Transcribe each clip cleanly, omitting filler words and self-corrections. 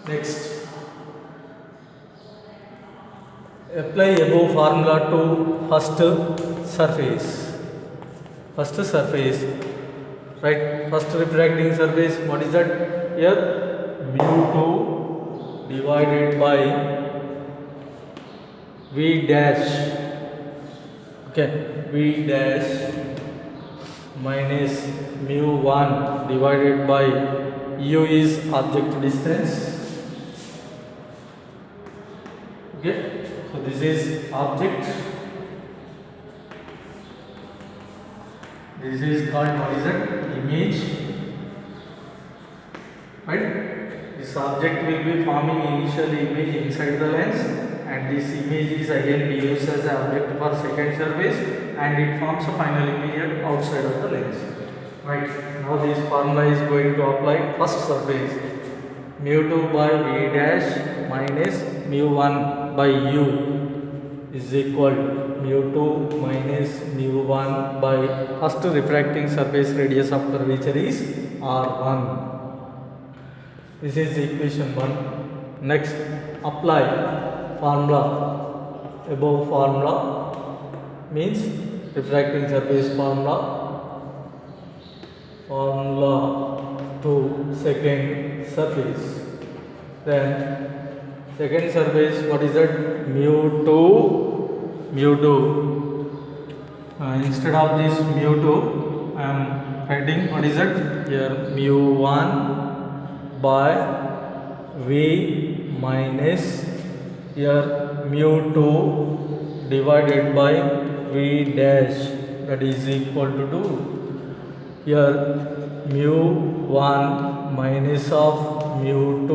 Next, apply above formula to first surface. First surface, right? First refracting surface. What is that? Here, mu2 divided by v dash. Okay, v dash minus mu1 divided by u is object distance. Okay, so this is object. This is called, what is it? Image. Right? This object will be forming initial image inside the lens, and this image is again be used as an object for second surface, and it forms a final image outside of the lens. Right? Now this formula is going to apply first surface. mu2 by v dash minus mu1 by u is equal mu2 minus mu1 by first refracting surface radius of curvature is r1. This is equation 1. Next, apply formula. Above formula means refracting surface formula to second surface. Then second surface, what is that? mu2. Instead of this mu2, I am writing, what is it? Here mu1 by v minus here mu2 divided by v dash, that is equal to 2. Here mu1 minus of mu2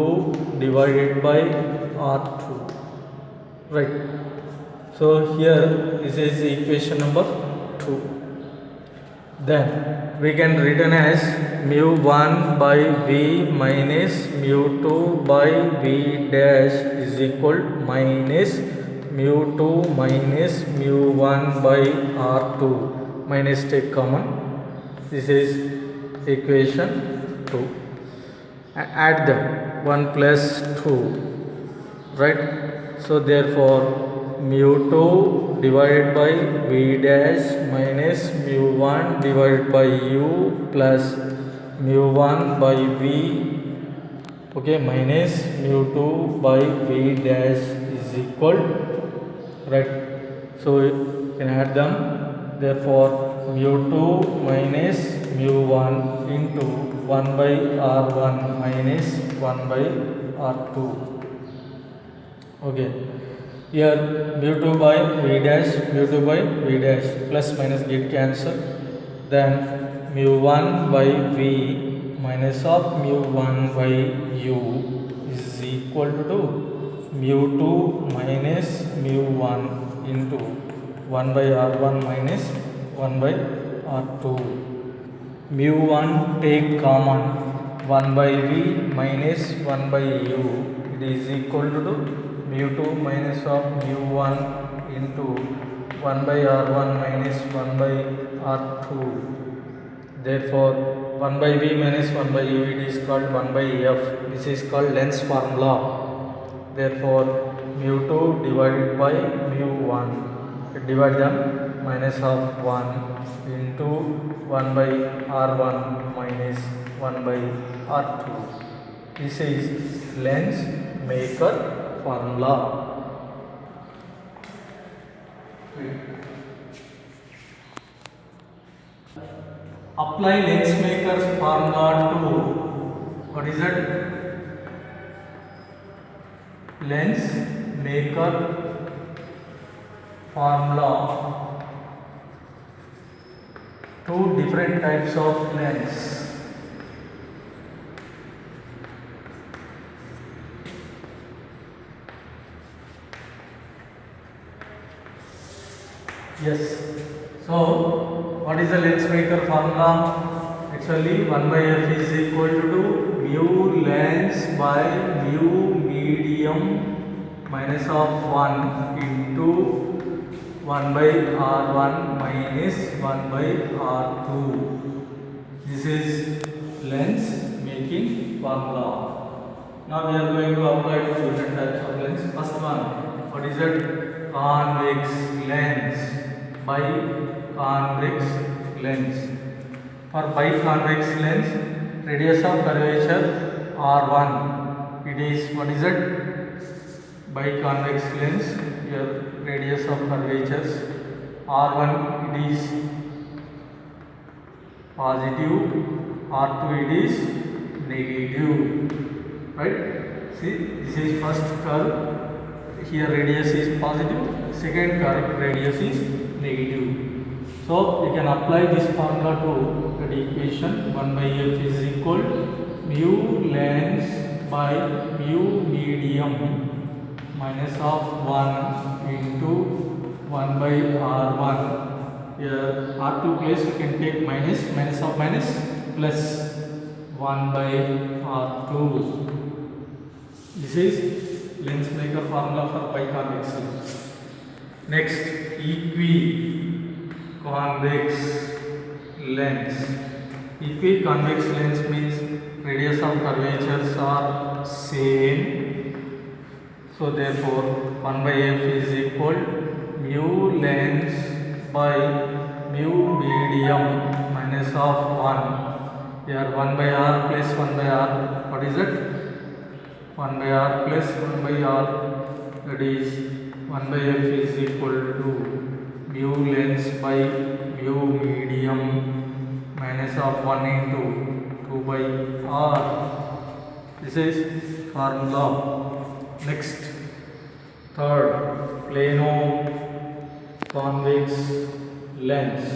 divided by r2. Right. So here this is equation number 2. Then we can written as mu1 by v minus mu2 by v dash is equal minus mu2 minus mu1 by r2, minus take common. This is equation 2. Add them 1 plus 2, right? So therefore mu2 divided by v dash minus mu1 divided by u plus mu1 by v, okay, minus mu2 by v dash is equal, right? So you can add them. Therefore mu2 minus mu1 into 1 by r1 minus 1 by r2. Okay. Here mu2 by v dash plus minus get cancel. Then mu1 by v minus of mu1 by u is equal to mu2 minus mu1 into 1 by r1 minus 1 by r2. Mu1 take common, 1 by v minus 1 by u, it is equal to mu2 minus of mu1 into 1 by r1 minus 1 by r2. Therefore 1 by v minus 1 by u, it is called 1 by f. This is called lens formula. Therefore mu2 divided by mu1, divide them, minus of 1 into 1 by r1 minus 1 by r2. This is lens maker formula. Apply lens maker's formula to, what is it? Lens maker formula to different types of lens. Yes. So what is the lens maker formula? Actually 1 by f is equal to mu lens by mu medium minus of 1 into 1 by r1 minus 1 by r2. This is lens making formula. Now we are going to apply different types of lens. First one, what is it? Convex lens. Biconvex lens. For biconvex lens, radius of curvature R1. It is, what is it? Biconvex lens. Here radius of curvatures R1 it is positive, R2 it is negative, right? See, this is first curve, here radius is positive, second curve radius is negative. So, we can apply this formula to the equation 1 by f is equal mu lens by mu medium minus of 1 into 1 by R1. Here R2 place we can take minus of minus plus 1 by R2. This is lens maker formula for biconvex lens. Next, equiconvex lens. Equiconvex lens means radius of curvatures are same. So therefore 1 by f is equal mu lens by mu medium minus of 1. Here 1 by r plus 1 by r. What is it? 1 by r plus 1 by r. That is 1 by f is equal to mu lens by mu medium minus of 1 into 2 by r. This is formula. Next, third, plano convex lens.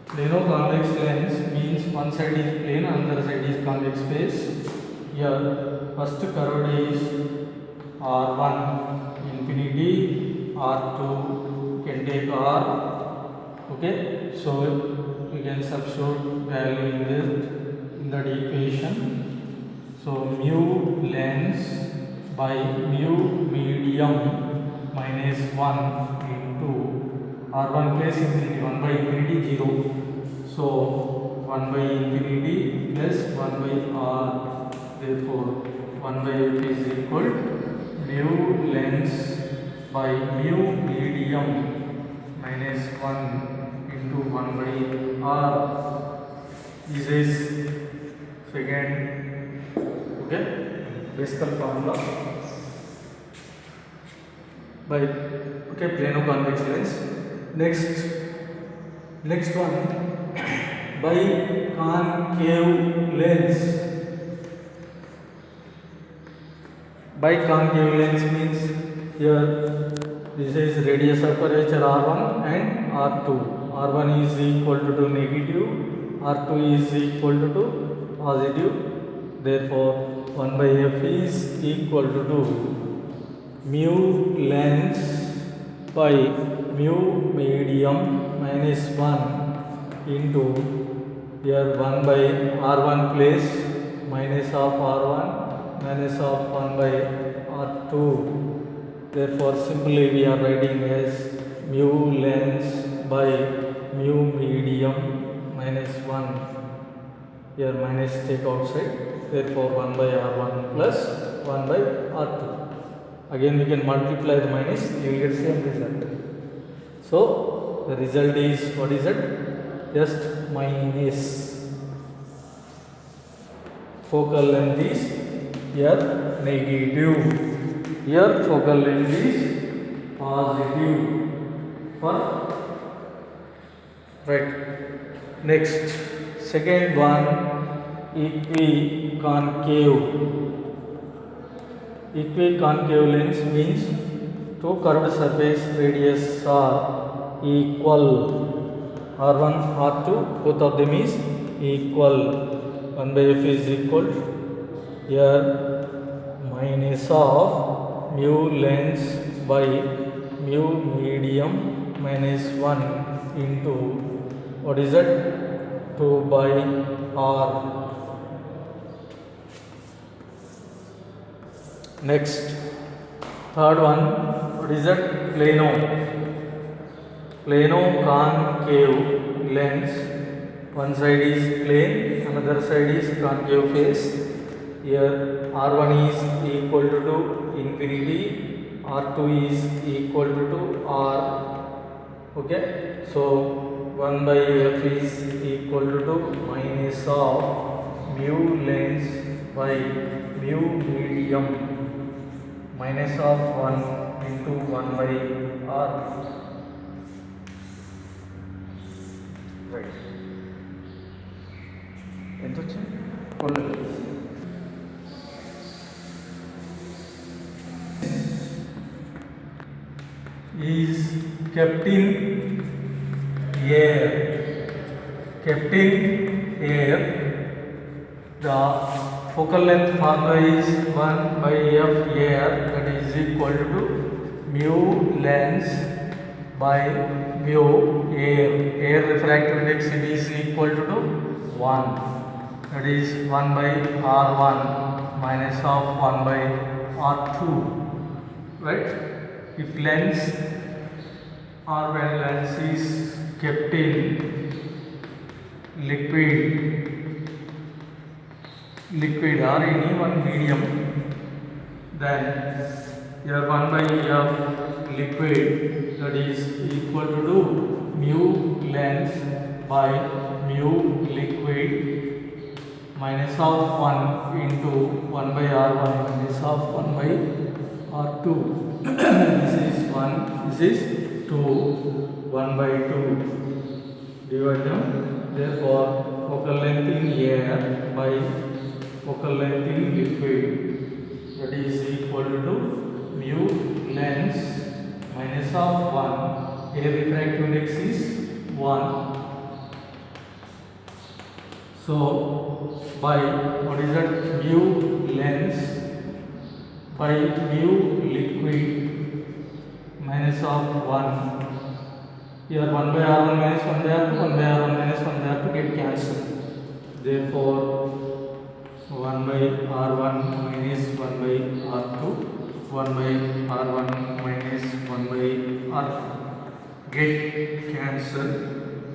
Plano convex lens means one side is plane, another side is convex face. Here, first curve is R1 infinity, R2 can take R. Okay, so we can substitute value in that equation. So mu lens by mu medium minus 1 into R1 plus infinity, 1 by infinity 0. So 1 by infinity plus 1 by R. Therefore 1 by f is equal mu lens by mu medium minus 1 into 1 by R. This is second, okay, basic formula by, okay, plano convex lens. Next one, by concave lens. By concave lens means here this is radius of curvature R1 and R2. R1 is equal to negative, R2 is equal to positive. Therefore 1 by f is equal to mu lens by mu medium minus 1 into here 1 by R1 place minus of R1 minus of 1 by R2. Therefore simply we are writing as mu lens by mu medium minus 1. Here minus take outside. Therefore 1 by R1 plus 1 by R2. Again we can multiply the minus, you will get same result. So the result is, what is it? Just minus. Focal length is here negative. Here focal length is positive. For right. Next, second one, equiconcave. Equiconcave lens means two curved surface radius are equal. R1, R2, both of them is equal. 1 by f is equal here minus of mu lens by mu medium minus 1 into, what is it? 2 by r. Next, third one, what is that? Plano concave lens. one side is plane, another side is concave face. Here R1 is equal to infinity, R2 is equal to R. Okay, so 1 by F is equal to minus of mu lens by mu medium, minus of 1 into 1 by R. Right. ఎంత వచ్చింది? is kept in air. Kept in air. The focal length formula is 1 by F air, that is equal to mu lens by mu air. Air refractive index is equal to 1. That is 1 by R1 minus of 1 by R2. Right? If lens or when lens is kept in liquid or any one medium, then your 1 by F liquid, that is equal to mu lens by mu liquid minus of 1 into 1 by R1 minus of 1 by R2. This is 1, this is 2, 1 by 2. Divide them. Therefore, focal length in air by focal length in liquid, that is equal to mu lens minus of 1. Air refractive index is 1. So, by what is that? Mu lens by mu liquid minus of 1. Here 1 by R1 minus 1 by R2, 1 by R1 minus 1 by R2 get cancelled. Therefore, 1 by R1 minus 1 by R2, 1 by R1 minus 1 by R2 get cancelled.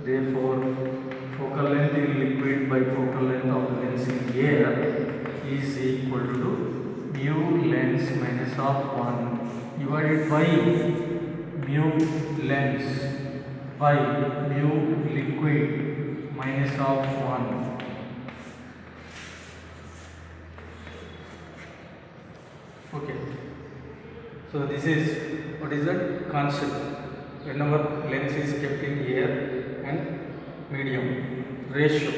Therefore, focal length in liquid by focal length of the lens in air is equal to mu lens minus of 1 divided by mu lens by mu liquid minus of 1. Okay. So this is what is that concept whenever lens is kept in air and medium ratio.